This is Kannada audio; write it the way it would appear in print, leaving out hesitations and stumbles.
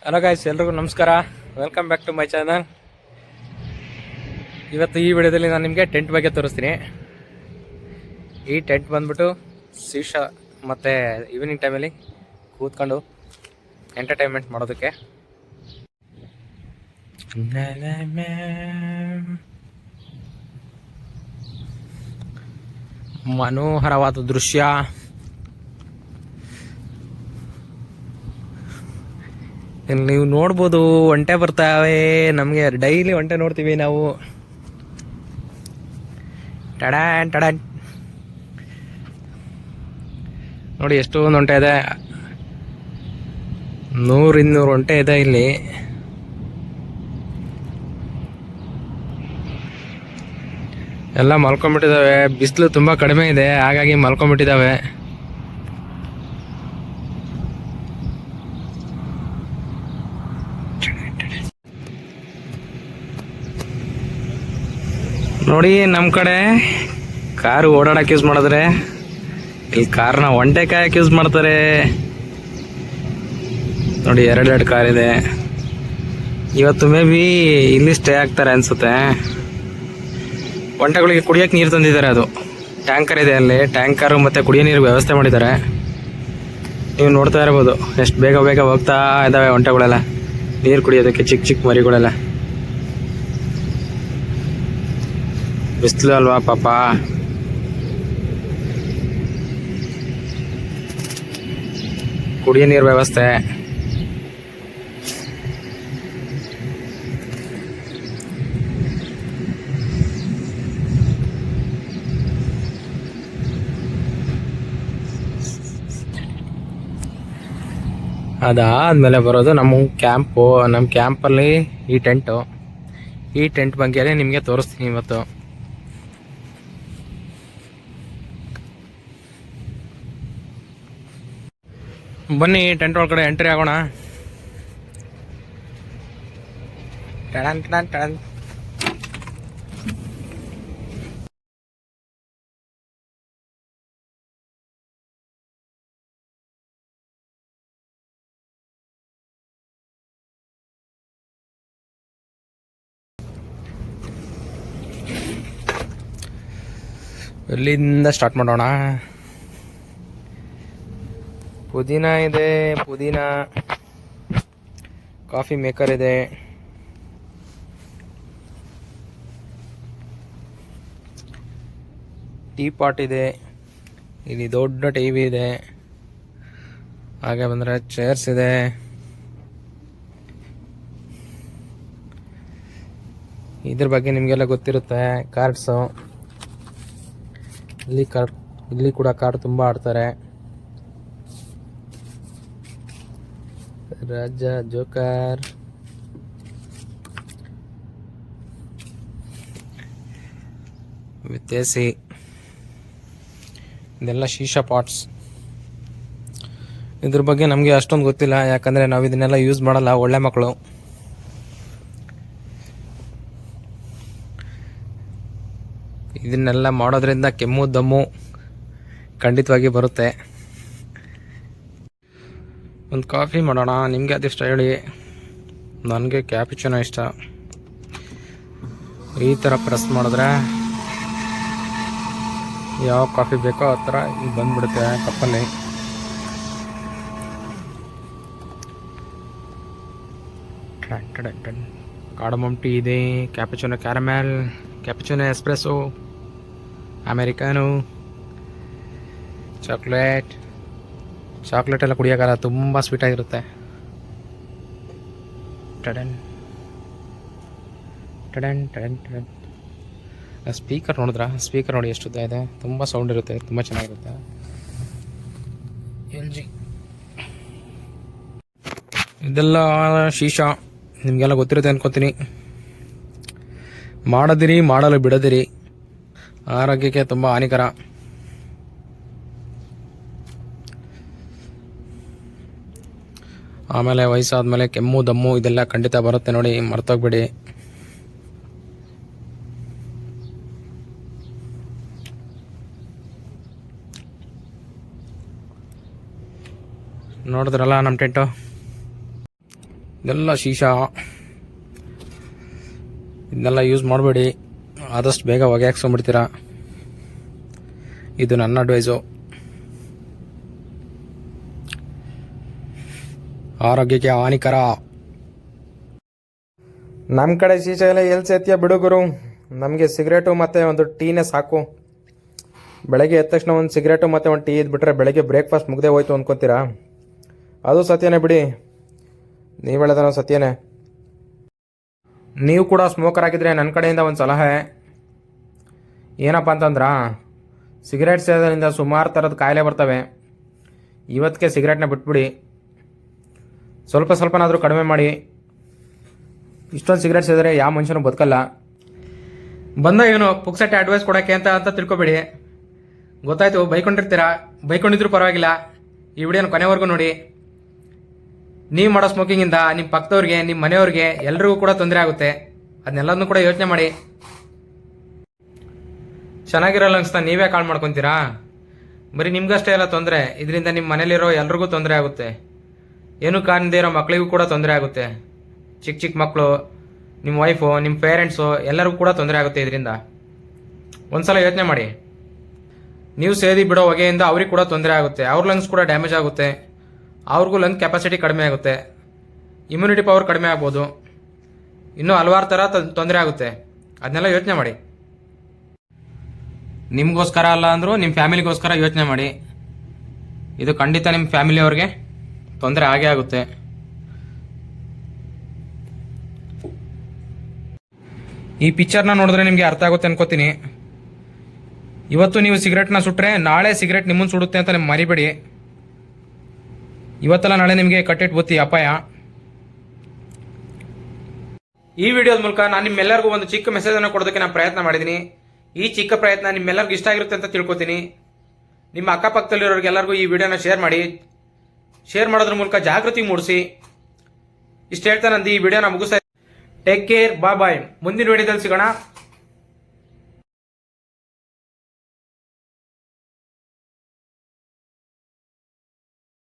ಹಲೋ ಗಾಯ್ಸ್, ಎಲ್ರಿಗೂ ನಮಸ್ಕಾರ. Welcome back to my channel. ಇವತ್ತು ಈ ವಿಡಿಯೋದಲ್ಲಿ ನಾನು ನಿಮಗೆ ಟೆಂಟ್ ಬಗ್ಗೆ ತೋರಿಸ್ತೀನಿ. ಈ ಟೆಂಟ್ ಬಂದ್ಬಿಟ್ಟು ಶೀಶಾ ಮತ್ತು ಈವ್ನಿಂಗ್ ಟೈಮಲ್ಲಿ ಕೂತ್ಕೊಂಡು ಎಂಟರ್ಟೈನ್ಮೆಂಟ್ ಮಾಡೋದಕ್ಕೆ. ಮನೋಹರವಾದ ದೃಶ್ಯ. ನೀವು ನೋಡ್ಬೋದು, ಒಂಟೆ ಬರ್ತಾವೆ. ನಮಗೆ ಡೈಲಿ ಒಂಟೆ ನೋಡ್ತೀವಿ ನಾವು. ಟಡಾನ್ ಟಡಾನ್ ನೋಡಿ, ಎಷ್ಟೊಂದು ಒಂಟೆ ಇದೆ. 100-200 ಒಂಟೆ ಇದೆ ಇಲ್ಲಿ. ಎಲ್ಲ ಮಲ್ಕೊಂಡ್ಬಿಟ್ಟಿದ್ದಾವೆ. ಬಿಸಿಲು ತುಂಬ ಕಡಿಮೆ ಇದೆ, ಹಾಗಾಗಿ ಮಲ್ಕೊಂಡ್ಬಿಟ್ಟಿದ್ದಾವೆ. ನೋಡಿ, ನಮ್ಮ ಕಡೆ ಕಾರು ಓಡಾಡಕ್ಕೆ ಯೂಸ್ ಮಾಡಿದ್ರೆ ಇಲ್ಲಿ ಕಾರ್ನ ಒಂಟೆ ಕಾಯಕ್ಕೆ ಯೂಸ್ ಮಾಡ್ತಾರೆ. ನೋಡಿ, 2 ಕಾರ್ ಇದೆ. ಇವತ್ತು ಮೇ ಬಿ ಇಲ್ಲಿ ಸ್ಟೇ ಆಗ್ತಾರೆ ಅನ್ಸುತ್ತೆ. ಒಂಟೆಗಳಿಗೆ ಕುಡಿಯೋಕೆ ನೀರು ತಂದಿದ್ದಾರೆ. ಅದು ಟ್ಯಾಂಕರ್ ಇದೆ ಅಲ್ಲಿ. ಟ್ಯಾಂಕರು ಮತ್ತು ಕುಡಿಯೋ ನೀರು ವ್ಯವಸ್ಥೆ ಮಾಡಿದ್ದಾರೆ. ನೀವು ನೋಡ್ತಾ ಇರ್ಬೋದು, ಎಷ್ಟು ಬೇಗ ಬೇಗ ಹೋಗ್ತಾ ಇದ್ದಾವೆ ಒಂಟೆಗಳೆಲ್ಲ ನೀರು ಕುಡಿಯೋದಕ್ಕೆ. ಚಿಕ್ಕ ಚಿಕ್ಕ ಮರಿಗಳೆಲ್ಲ. ಬಿಸಿಲು ಅಲ್ವಾ ಪಾಪ. ಕುಡಿಯೋ ನೀರು ವ್ಯವಸ್ಥೆ. ಅದಾದ್ಮೇಲೆ ಬರೋದು ನಮ್ಮ ಕ್ಯಾಂಪು. ನಮ್ಮ ಕ್ಯಾಂಪಲ್ಲಿ ಈ ಟೆಂಟ್ ಬಗ್ಗೆ ನಿಮಗೆ ತೋರಿಸ್ತೀನಿ ಇವತ್ತು. ಬನ್ನಿ, ಟೆಂಟ್ ಒಳಗಡೆ ಎಂಟ್ರಿ ಆಗೋಣ. ಟಡನ್ ಟಡನ್ ಟಡನ್. ಎಲ್ಲಿಂದ ಸ್ಟಾರ್ಟ್ ಮಾಡೋಣ? ಪುದೀನ ಇದೆ, ಪುದೀನ. ಕಾಫಿ ಮೇಕರ್ ಇದೆ. ಟೀ ಪಾಟ್ ಇದೆ. ಇಲ್ಲಿ ದೊಡ್ಡ ಟಿವಿ ಇದೆ. ಹಾಗೆ ಬಂದರೆ ಚೇರ್ಸ್ ಇದೆ. ಇದ್ರ ಬಗ್ಗೆ ನಿಮಗೆಲ್ಲ ಗೊತ್ತಿರುತ್ತೆ. ಕಾರ್ಡ್ಸು ಇಲ್ಲಿ ಕೂಡ ಕಾರ್ಡ್ ತುಂಬ ಆಡ್ತಾರೆ. ರಾಜ, ಜೋಕರ್, ವಿತ್ತೇಸಿ, ಇದೆಲ್ಲ ಶೀಶಾ ಪಾಟ್ಸ್. ಇದ್ರ ಬಗ್ಗೆ ನಮಗೆ ಅಷ್ಟೊಂದು ಗೊತ್ತಿಲ್ಲ, ಯಾಕಂದರೆ ನಾವು ಇದನ್ನೆಲ್ಲ ಯೂಸ್ ಮಾಡಲ್ಲ. ಒಳ್ಳೆ ಮಕ್ಕಳು. ಇದನ್ನೆಲ್ಲ ಮಾಡೋದ್ರಿಂದ ಕೆಮ್ಮು ದಮ್ಮು ಖಂಡಿತವಾಗಿ ಬರುತ್ತೆ. ಒಂದು ಕಾಫಿ ಮಾಡೋಣ. ನಿಮಗೆ ಅದಿಷ್ಟ ಹೇಳಿ. ನನಗೆ ಕ್ಯಾಪುಚಿನೋ ಇಷ್ಟ. ಈ ಥರ ಪ್ರೆಸ್ ಮಾಡಿದ್ರೆ ಯಾವ ಕಾಫಿ ಬೇಕೋ ಆ ಥರ ಇಲ್ಲಿ ಬಂದ್ಬಿಡುತ್ತೆ ಕಪ್ಪಲ್ಲಿ. ಕಾರ್ಡಮಮ್ ಟೀ ಇದೆ. Cappuccino caramel, cappuccino espresso, ಅಮೆರಿಕಾನೋ, chocolate ಎಲ್ಲ ಕುಡಿಯೋಕ್ಕಲ್ಲ, ತುಂಬ ಸ್ವೀಟಾಗಿರುತ್ತೆ. ಟಡನ್ ಟಡನ್ ಟಡನ್ ಟಡನ್. ಸ್ಪೀಕರ್ ನೋಡಿದ್ರಾ? ಸ್ಪೀಕರ್ ನೋಡಿ ಎಷ್ಟು ಉದ್ದ ಇದೆ. ತುಂಬ ಸೌಂಡ್ ಇರುತ್ತೆ, ತುಂಬ ಚೆನ್ನಾಗಿರುತ್ತೆ. LG. ಇದೆಲ್ಲ ಶೀಶಾ. ನಿಮಗೆಲ್ಲ ಗೊತ್ತಿರುತ್ತೆ ಅನ್ಕೋತೀನಿ. ಮಾಡದಿರಿ, ಮಾಡಲು ಬಿಡದಿರಿ. ಆರೋಗ್ಯಕ್ಕೆ ತುಂಬ ಹಾನಿಕರ. ಆಮೇಲೆ ವಯಸ್ಸಾದ್ಮೇಲೆ ಕೆಮ್ಮು ದಮ್ಮು ಇದೆಲ್ಲ ಖಂಡಿತ ಬರುತ್ತೆ. ನೋಡಿ, ಮರ್ತೋಗ್ಬೇಡಿ. ನೋಡಿದ್ರಲ್ಲ ನಮ್ಮ ಟೆಂಟು. ಇದೆಲ್ಲ ಶೀಶಾ, ಇದನ್ನೆಲ್ಲ ಯೂಸ್ ಮಾಡಬೇಡಿ, ಆದಷ್ಟು ಬೇಗ ಹೊಗೆ ಹಾಕ್ಸ್ಕೊಂಡ್ಬಿಡ್ತೀರಾ. ಇದು ನನ್ನ ಅಡ್ವೈಸು. ಆರೋಗ್ಯಕ್ಕೆ ಹಾನಿಕರ. ನಮ್ಮ ಕಡೆ ಶೀಶಾ ಎಲ್ಲ ಎಲ್ಲಿ ಸೇತ್ಯ ಬಿಡು ಗುರು. ನಮಗೆ ಸಿಗರೇಟು ಮತ್ತು ಒಂದು ಟೀನೇ ಸಾಕು. ಬೆಳಗ್ಗೆ ಎದ್ದ ತಕ್ಷಣ ಒಂದು ಸಿಗರೇಟು ಮತ್ತು ಒಂದು ಟೀ ಇದ್ಬಿಟ್ರೆ ಬೆಳಗ್ಗೆ ಬ್ರೇಕ್ಫಾಸ್ಟ್ ಮುಗ್ದೇ ಹೋಯ್ತು ಅಂದ್ಕೊತೀರಾ? ಅದು ಸತ್ಯನೇ ಬಿಡಿ, ನೀವು ಹೇಳೋದನ್ನ ಸತ್ಯನೇ. ನೀವು ಕೂಡ ಸ್ಮೋಕರ್ ಆಗಿದ್ರೆ ನನ್ನ ಕಡೆಯಿಂದ ಒಂದು ಸಲಹೆ ಏನಪ್ಪ ಅಂತಂದ್ರೆ, ಸಿಗರೇಟ್ ಸೇದೋದ್ರಿಂದ ಸುಮಾರು ಥರದ ಕಾಯಿಲೆ ಬರ್ತವೆ. ಇವತ್ತಿಗೆ ಸಿಗರೇಟ್ನ ಬಿಟ್ಬಿಡಿ, ಸ್ವಲ್ಪನಾದರೂ ಕಡಿಮೆ ಮಾಡಿ. ಇಷ್ಟೊಂದು ಸಿಗರೇಟ್ ಸೇದಿದ್ರೆ ಯಾವ ಮನುಷ್ಯನೂ ಬದುಕಲ್ಲ. ಬಂದ ಏನು ಪುಕ್ಸಟ್ಟೆ ಅಡ್ವೈಸ್ ಕೊಡೋಕ್ಕೆ ಅಂತ ತಿಳ್ಕೊಬೇಡಿ. ಗೊತ್ತಾಯ್ತು, ಬೈಕೊಂಡಿದ್ರು ಪರವಾಗಿಲ್ಲ. ಈ ವಿಡಿಯೋನ ಕೊನೆವರೆಗೂ ನೋಡಿ. ನೀವು ಮಾಡೋ ಸ್ಮೋಕಿಂಗಿಂದ ನಿಮ್ಮ ಪಕ್ಕದವ್ರಿಗೆ, ನಿಮ್ಮ ಮನೆಯವ್ರಿಗೆ ಎಲ್ರಿಗೂ ಕೂಡ ತೊಂದರೆ ಆಗುತ್ತೆ. ಅದನ್ನೆಲ್ಲದನ್ನೂ ಕೂಡ ಯೋಚನೆ ಮಾಡಿ. ಚೆನ್ನಾಗಿರಲ್ಲ ಅನ್ಸ್ತಾ ನೀವೇ ಕಾಳು ಮಾಡ್ಕೊತೀರಾ? ಬರೀ ನಿಮ್ಗಷ್ಟೇ ಎಲ್ಲ ತೊಂದರೆ, ಇದರಿಂದ ನಿಮ್ಮ ಮನೇಲಿರೋ ಎಲ್ರಿಗೂ ತೊಂದರೆ ಆಗುತ್ತೆ. ಏನೂ ಕಾಣದೇ ಇರೋ ಮಕ್ಕಳಿಗೂ ಕೂಡ ತೊಂದರೆ ಆಗುತ್ತೆ. ಚಿಕ್ಕ ಮಕ್ಕಳು, ನಿಮ್ಮ ವೈಫು, ನಿಮ್ಮ ಪೇರೆಂಟ್ಸು ಎಲ್ಲರಿಗೂ ಕೂಡ ತೊಂದರೆ ಆಗುತ್ತೆ ಇದರಿಂದ. ಒಂದ್ಸಲ ಯೋಚನೆ ಮಾಡಿ. ನೀವು ಸೇದಿ ಬಿಡೋ ಹೊಗೆಯಿಂದ ಅವ್ರಿಗೆ ಕೂಡ ತೊಂದರೆ ಆಗುತ್ತೆ. ಅವ್ರ ಲಂಗ್ಸ್ ಕೂಡ ಡ್ಯಾಮೇಜ್ ಆಗುತ್ತೆ. ಅವ್ರಿಗೂ ಲಂಗ್ ಕೆಪಾಸಿಟಿ ಕಡಿಮೆ ಆಗುತ್ತೆ, ಇಮ್ಯುನಿಟಿ ಪವರ್ ಕಡಿಮೆ ಆಗ್ಬೋದು, ಇನ್ನೂ ಹಲವಾರು ಥರ ತೊಂದರೆ ಆಗುತ್ತೆ. ಅದನ್ನೆಲ್ಲ ಯೋಚನೆ ಮಾಡಿ. ನಿಮಗೋಸ್ಕರ ಅಲ್ಲ ಅಂದರೂ ನಿಮ್ಮ ಫ್ಯಾಮಿಲಿಗೋಸ್ಕರ ಯೋಚನೆ ಮಾಡಿ. ಇದು ಖಂಡಿತ ನಿಮ್ಮ ಫ್ಯಾಮಿಲಿಯವ್ರಿಗೆ ತೊಂದರೆ ಆಗೇ ಆಗುತ್ತೆ. ಈ ಪಿಕ್ಚರ್ನ ನೋಡಿದ್ರೆ ನಿಮಗೆ ಅರ್ಥ ಆಗುತ್ತೆ ಅನ್ಕೋತೀನಿ. ಇವತ್ತು ನೀವು ಸಿಗರೇಟ್ನ ಸುಟ್ಟರೆ ನಾಳೆ ಸಿಗರೇಟ್ ನಿಮ್ಮನ್ನು ಸುಡುತ್ತೆ ಅಂತ ನಿಮ್ಗೆ ಮರಿಬೇಡಿ. ಇವತ್ತಲ್ಲ ನಾಳೆ ನಿಮಗೆ ಕಟ್ಟಿಟ್ಟು ಬುತ್ತಿ ಅಪಾಯ. ಈ ವಿಡಿಯೋದ ಮೂಲಕ ನಾನು ನಿಮ್ಮೆಲ್ಲರಿಗೂ ಒಂದು ಚಿಕ್ಕ ಮೆಸೇಜನ್ನು ಕೊಡೋದಕ್ಕೆ ನಾನು ಪ್ರಯತ್ನ ಮಾಡಿದ್ದೀನಿ. ಈ ಚಿಕ್ಕ ಪ್ರಯತ್ನ ನಿಮ್ಮೆಲ್ಲರಿಗೂ ಇಷ್ಟ ಆಗಿರುತ್ತೆ ಅಂತ ತಿಳ್ಕೊತೀನಿ. ನಿಮ್ಮ ಅಕ್ಕಪಕ್ಕದಲ್ಲಿರೋರಿಗೆಲ್ಲರಿಗೂ ಈ ವಿಡಿಯೋನ ಶೇರ್ ಮಾಡಿ. ಶೇರ್ ಮಾಡೋದ್ರ ಮೂಲಕ ಜಾಗೃತಿ ಮೂಡಿಸಿ. ಇಷ್ಟು ಹೇಳ್ತಾ ನಂದು ಈ ವಿಡಿಯೋನ ಮುಗಿಸ್ತಾ. ಟೇಕ್ ಕೇರ್, ಬಾಯ್. ಮುಂದಿನ ವಿಡಿಯೋದಲ್ಲಿ ಸಿಗೋಣ.